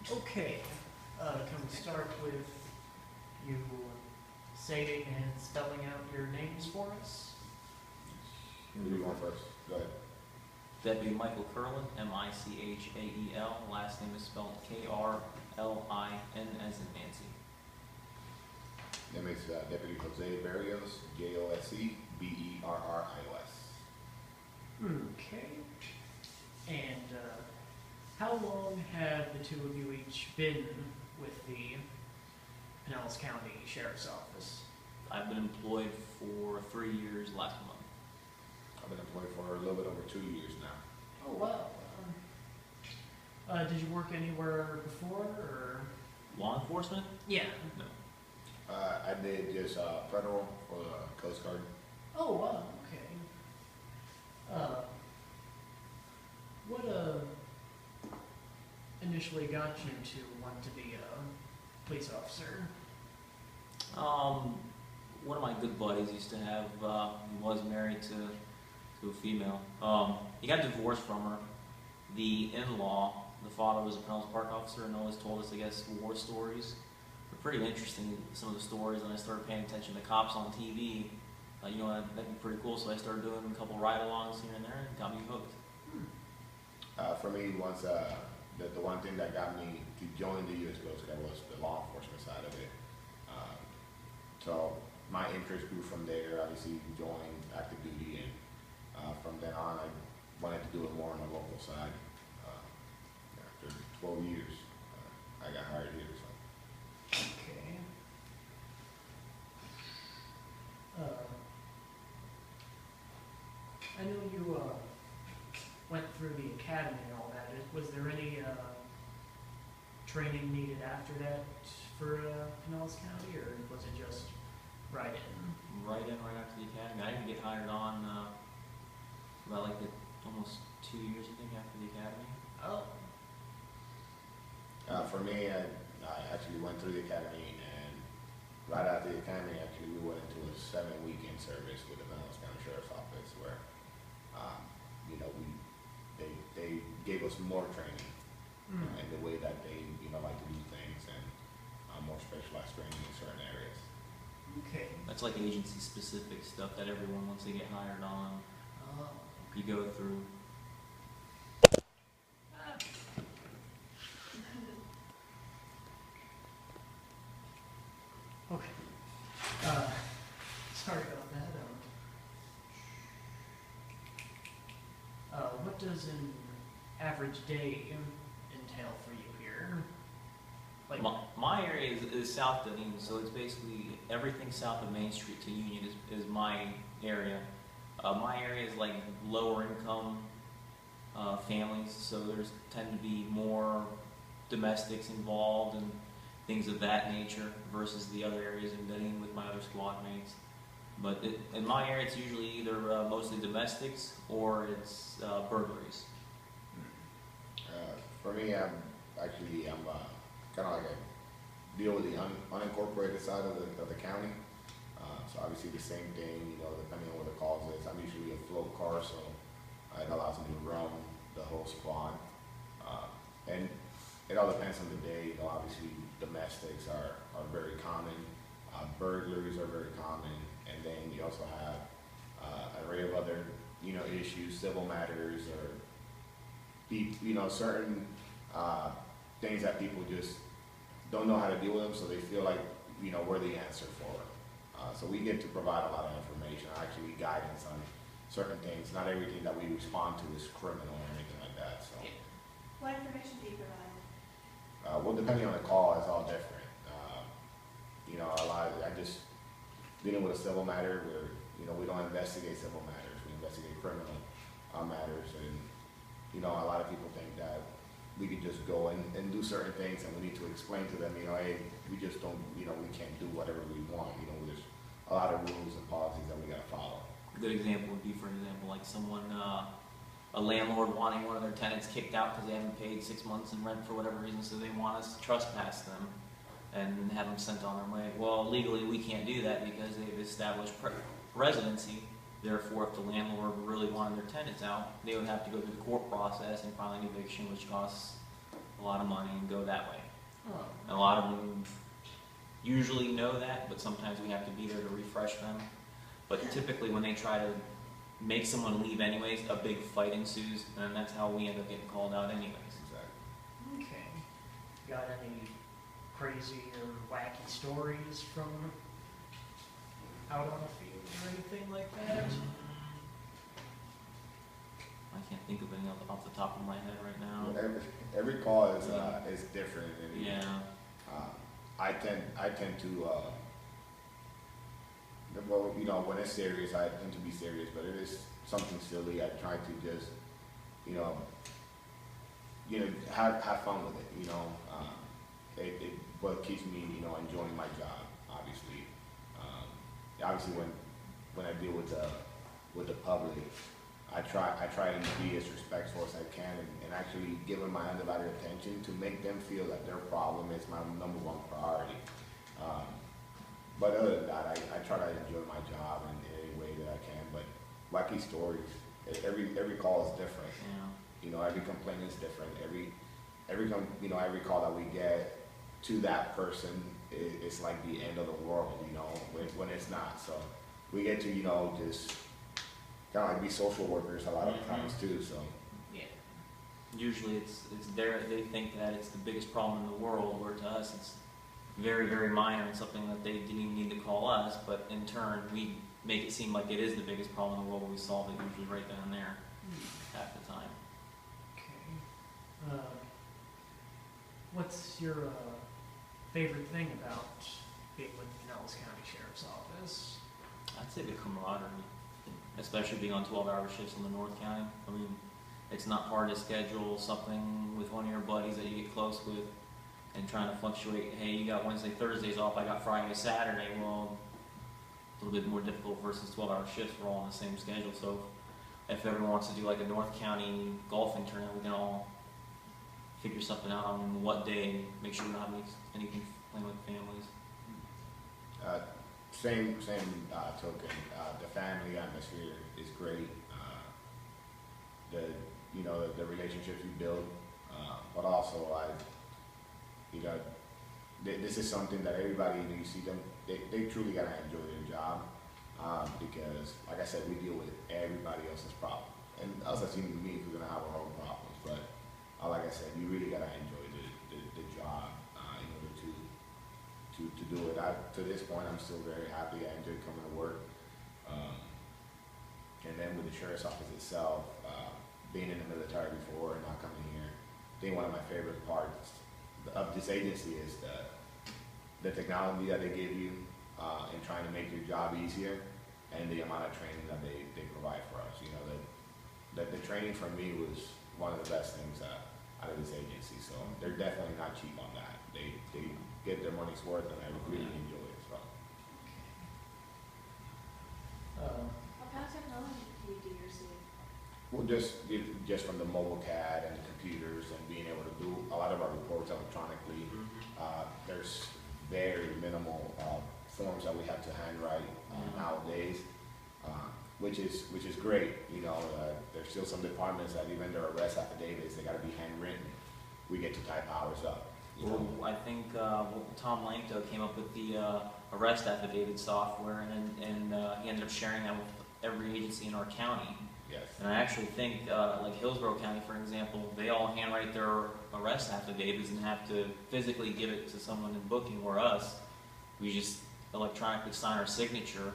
Okay, can we start with you saying and spelling out your names for us? Who do you want first? Go ahead. That'd be Michael Curlin, Michael. Last name is spelled Krlin as in Nancy. Name is Deputy Jose Barrios, Jose Berrios. Okay. And how long have the two of you each been with the Pinellas County Sheriff's Office? I've been employed for 3 years last month. I've been employed for a little bit over 2 years now. Oh, wow. Did you work anywhere before, or? Law enforcement? Yeah. No. I did just federal for the Coast Guard. Oh, wow, okay. What initially got you to want to be a police officer? One of my good buddies used to have, he was married to a female. He got divorced from her. The in-law, the father was a Pinellas Park officer and always told us, I guess, war stories. They're pretty interesting, some of the stories, and I started paying attention to cops on TV. You know, that'd be pretty cool, so I started doing a couple ride-alongs here and there, and it got me hooked. For me, once the one thing that got me to join the U.S. Coast Guard was the law enforcement side of it. So my interest grew from there. Obviously, joined active duty, and from then on, I wanted to do it more on the local side. After 12 years, I got hired here. So. Okay. I know you went through the academy and all that. Was there any training needed after that for Pinellas County, or was it just right in? Right after the academy. I didn't get hired on about like almost 2 years, I think, after the academy. Oh. For me, I actually went through the academy, and right after the academy, actually, we went into a 7-weekend service with the Pinellas County Sheriff's Office, where, you know, they gave us more training in the way that they, you know, like to do things, and more specialized training in certain areas. Okay. That's like agency-specific stuff that everyone, once they get hired on, Oh. you go through. Okay. Sorry about that. What does an average day entail for you here? Like, My area is south of Union, so it's basically everything south of Main Street to Union is my area. My area is like lower income families, so there's tend to be more domestics involved and things of that nature versus the other areas in Dunedin with my other squad mates. But in my area, it's usually either mostly domestics or it's burglaries. For me, I'm kind of like a deal with the unincorporated side of the county. So obviously the same thing, you know, depending on what the cause is. I'm usually a float car, so it allows me to run the whole squad. And it all depends on the day. You know, obviously domestics are very common. Burglaries are very common. And then you also have an array of other, you know, issues, civil matters, or you know, certain things that people just don't know how to deal with them, so they feel like, you know, we're the answer for it. So we get to provide a lot of information, actually guidance on certain things. Not everything that we respond to is criminal or anything like that. So. What information do you provide? Well, depending on the call, it's all different. You know, I just dealing with a civil matter where, you know, we don't investigate civil matters, we investigate criminal matters, and you know, a lot of people think that we could just go and do certain things, and we need to explain to them, you know, hey, we just don't, you know, we can't do whatever we want. You know, there's a lot of rules and policies that we got to follow. A good example would be, for example, like someone, a landlord wanting one of their tenants kicked out because they haven't paid 6 months in rent for whatever reason, so they want us to trespass them and have them sent on their way. Well, legally we can't do that because they've established residency. Therefore, if the landlord really wanted their tenants out, they would have to go through the court process and file an eviction, which costs a lot of money and go that way. Oh, A lot of them usually know that, but sometimes we have to be there to refresh them. But typically when they try to make someone leave anyways, a big fight ensues, and that's how we end up getting called out anyways. Exactly. okay. Got any crazy or wacky stories from out on the field or anything like that? I can't think of any off the top of my head right now. Every call is different. And Yeah. I tend to, well, you know, when it's serious, I tend to be serious, but it is something silly. I try to just, you know, have fun with it, you know. It what keeps me, you know, enjoying my job, obviously. Obviously when I deal with the public, I try and be as respectful as I can and actually give them my undivided attention to make them feel that their problem is my number one priority. But other than that, I try to enjoy my job in any way that I can. But wacky stories, every call is different. Yeah. You know, every complaint is different. Every call that we get to that person it's like the end of the world. You know, when it's not. So we get to, you know, just kind of like be social workers a lot of times too. So Yeah. Usually it's they think that it's the biggest problem in the world, where to us it's very, very minor and something that they didn't even need to call us, but in turn we make it seem like it is the biggest problem in the world, when we solve it usually right then and there half the time. Okay. What's your favorite thing about being with the Pinellas County Sheriff's Office? I'd say the camaraderie, especially being on 12-hour shifts in the North County. I mean, it's not hard to schedule something with one of your buddies that you get close with and trying to fluctuate. Hey, you got Wednesday, Thursdays off, I got Friday, Saturday. Well, a little bit more difficult versus 12-hour shifts. We're all on the same schedule. So if everyone wants to do like a North County golfing tournament, we can all figure something out on what day, make sure we don't have anything playing with families. same token. The family atmosphere is great. The relationships you build, but also this is something that everybody, you see them, they truly gotta enjoy their job, because like I said, we deal with everybody else's problem, and us as human beings, we're gonna have our own problems, but like I said, you really gotta enjoy the job in order to do it. To this point, I'm still very happy. I enjoy coming to work, and then with the sheriff's office itself, being in the military before and not coming here, I think one of my favorite parts of this agency is the technology that they give you in trying to make your job easier, and the amount of training that they provide for us. You know, the training for me was one of the best things out of this agency. So they're definitely not cheap on that. They get their money's worth, and I really enjoy it. So. What kind of technology do you receive? Well, just from the mobile CAD and the computers and being able to do a lot of our reports electronically. There's very minimal forms that we have to handwrite nowadays, which is great. You know, there's still some departments that even their arrest affidavits, they got to be handwritten. We get to type ours up. You know? Well, I think Tom Langto came up with the arrest affidavit software, and he ended up sharing that with every agency in our county. Yes. And I actually think, like Hillsborough County, for example, they all handwrite their arrest affidavits and have to physically give it to someone in booking, or us. We just electronically sign our signature,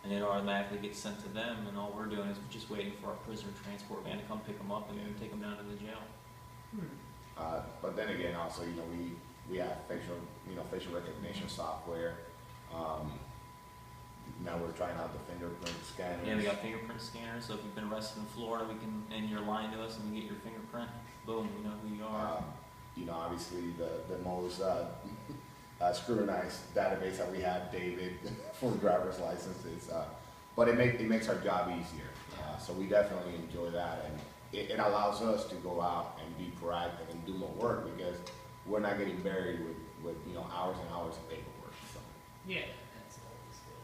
and it automatically gets sent to them, and all we're doing is just waiting for our prisoner transport van to come pick them up and then take them down to the jail. But then again, also, you know, we have facial recognition software. Now we're trying out the fingerprint scanners. Yeah, we got fingerprint scanners, so if you've been arrested in Florida, and you're lying to us, and we get your fingerprint, boom, we know who you are. Obviously the most scrutinized database that we have, David, for driver's licenses. But it makes our job easier. So we definitely enjoy that, and it allows us to go out and be proactive and do more work, because we're not getting buried with hours and hours of paperwork. So. Yeah, that's always good.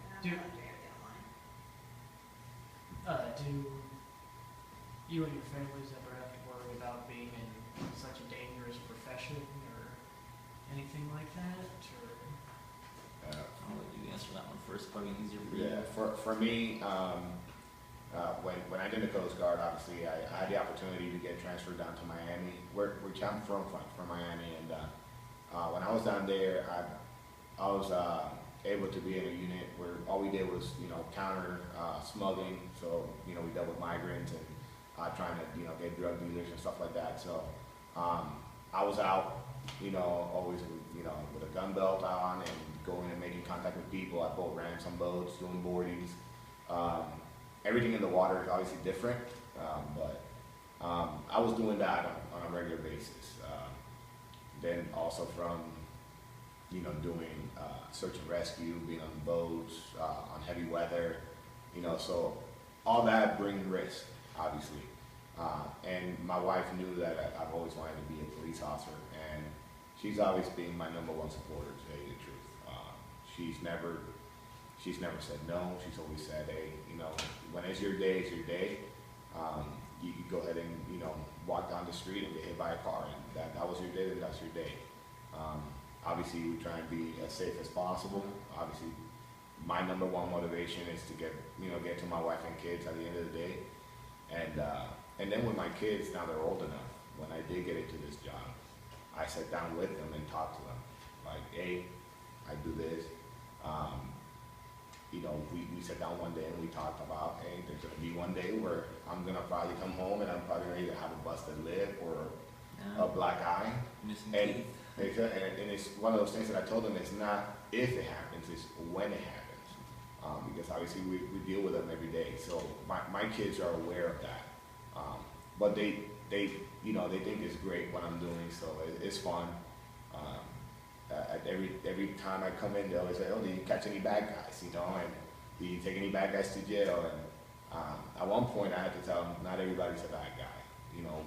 And I'm Do- not doing everything online. Do you and your families ever have to worry about being in such a dangerous profession or anything like that? Or I'll let you answer that one first, probably easier for you. Yeah, for me, when I did the Coast Guard, obviously I had the opportunity to get transferred down to Miami, which I'm from Miami, and when I was down there, I was able to be in a unit where all we did was, counter smuggling. So, we dealt with migrants and trying to, get drug dealers and stuff like that. So, I was out, always, with a gun belt on and going and making contact with people. I boat ramps on boats, doing boardings. Everything in the water is obviously different, but I was doing that on a regular basis. Then also from, doing search and rescue, being on boats, on heavy weather, so all that brings risk, obviously. And my wife knew that I've always wanted to be a police officer, and she's always been my #1 supporter, to tell you the truth. She's never said no. She's always said, hey, when it's your day, it's your day. You can go ahead and, walk down the street and get hit by a car, and that was your day, then that's your day. Obviously, we try and be as safe as possible. Obviously, my #1 motivation is to get to my wife and kids at the end of the day. And then with my kids, now they're old enough, when I did get into this job, I sat down with them and talked to them. Like, hey, I do this. We sat down one day and we talked about, hey, there's going to be one day where I'm going to probably come home and I'm probably going to either have a busted lip or a black eye. Missing And, teeth. and it's one of those things that I told them, it's not if it happens, it's when it happens. Because obviously we deal with them every day. So my kids are aware of that. But they think it's great what I'm doing, so it's fun. Every time I come in, they always say, oh, did you catch any bad guys, and did you take any bad guys to jail? And at one point I had to tell them, not everybody's a bad guy.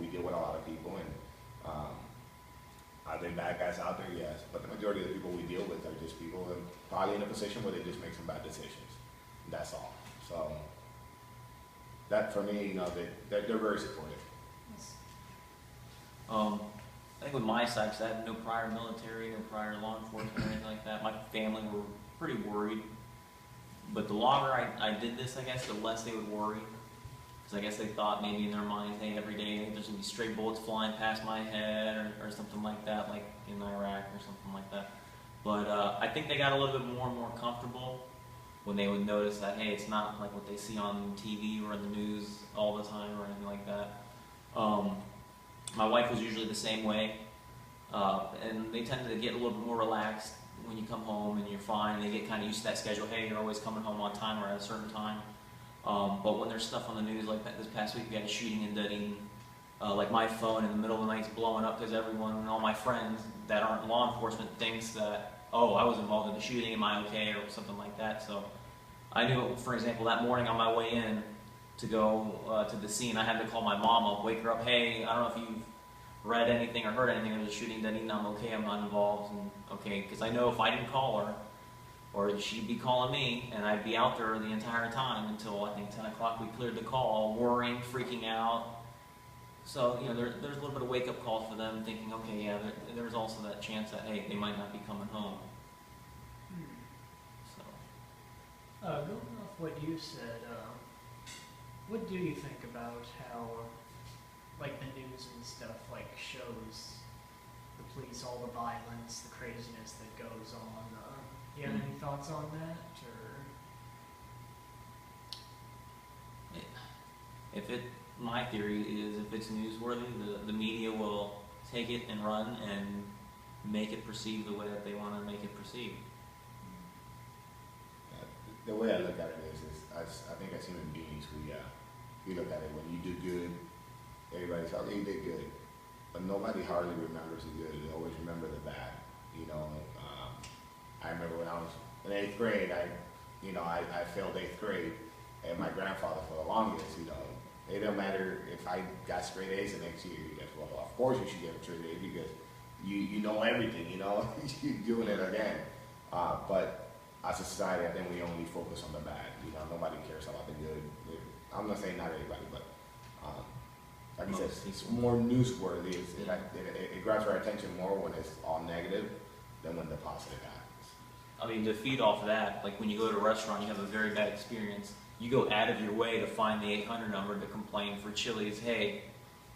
We deal with a lot of people, and are there bad guys out there? Yes, but the majority of the people we deal with are just people that are probably in a position where they just make some bad decisions. That's all. So that for me, they're very supportive. I think with my side, 'cause I had no prior military, no prior law enforcement or anything like that, my family were pretty worried. But the longer I did this, I guess, the less they would worry. Because I guess they thought maybe in their minds, hey, every day there's going to be stray bullets flying past my head or something like that, like in Iraq or something like that. But I think they got a little bit more and more comfortable when they would notice that, hey, it's not like what they see on TV or in the news all the time or anything like that. My wife was usually the same way, and they tended to get a little bit more relaxed when you come home and you're fine. They get kind of used to that schedule. Hey, you're always coming home on time or at a certain time. But when there's stuff on the news, like this past week, we had a shooting in Dunedin. Like my phone in the middle of the night's blowing up because everyone and all my friends that aren't law enforcement thinks that, oh, I was involved in the shooting, am I okay, or something like that. So I knew, for example, that morning on my way in to go to the scene, I had to call my mom up, wake her up, hey, I don't know if you've read anything or heard anything, there was a shooting in Dunedin, I'm okay, I'm not involved, and okay, because I know if I didn't call her, or she'd be calling me, and I'd be out there the entire time until, I think, 10 o'clock, we cleared the call, worrying, freaking out. So, there's a little bit of wake-up call for them, thinking, okay, yeah, there's also that chance that, hey, they might not be coming home. So. Going off what you said, what do you think about how, like, the news and stuff, like, shows the police, all the violence, the craziness that goes on? Do you have any thoughts on that, or? My theory is if it's newsworthy, the media will take it and run and make it perceived the way that they want to make it perceived. The way I look at it is I think as human beings, we look at it, when you do good, everybody's like, okay, you did good. But nobody hardly remembers the good. They always remember the bad. I remember when I was in 8th grade, I failed 8th grade, and my grandfather for the longest, it don't matter if I got straight A's the next year. He goes, well, of course you should get a straight A because you know everything, you're doing it again. But as a society, I think we only focus on the bad. Nobody cares about the good. I'm not saying not everybody, but I he says Most it's people. more newsworthy. It grabs our attention more when it's all negative than when the positive happens. I mean, to feed off of that, like when you go to a restaurant, you have a very bad experience. You go out of your way to find the 800 number to complain for Chili's. Hey,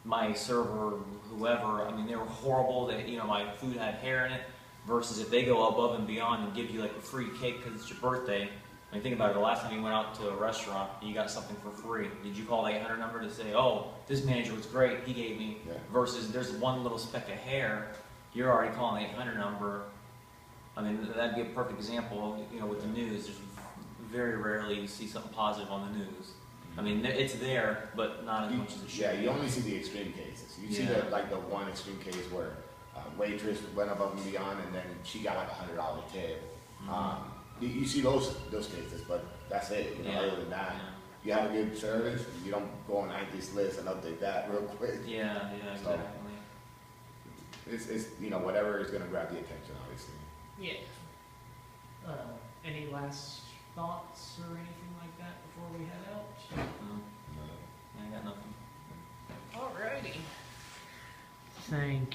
my server, whoever, I mean, they were horrible. That my food had hair in it. Versus if they go above and beyond and give you like a free cake because it's your birthday. I mean, think about it. The last time you went out to a restaurant and you got something for free, did you call the 800 number to say, "Oh, this manager was great. He gave me." Yeah. Versus there's one little speck of hair, you're already calling the 800 number. I mean, that'd be a perfect example. With the news, there's very rarely you see something positive on the news. I mean, it's there, but not as much as it should. Yeah, you only see the extreme cases. You see Yeah. the one extreme case where waitress went above and beyond, and then she got like $100 tip. Mhm. You see those cases, but that's it. Yeah. Other than that, Yeah. you have a good service. You don't go on 90's list and update that real quick. Yeah, So- exactly. It's whatever is gonna grab the attention, obviously. Yeah. Any last thoughts or anything like that before we head out? I got nothing. Alrighty. Thank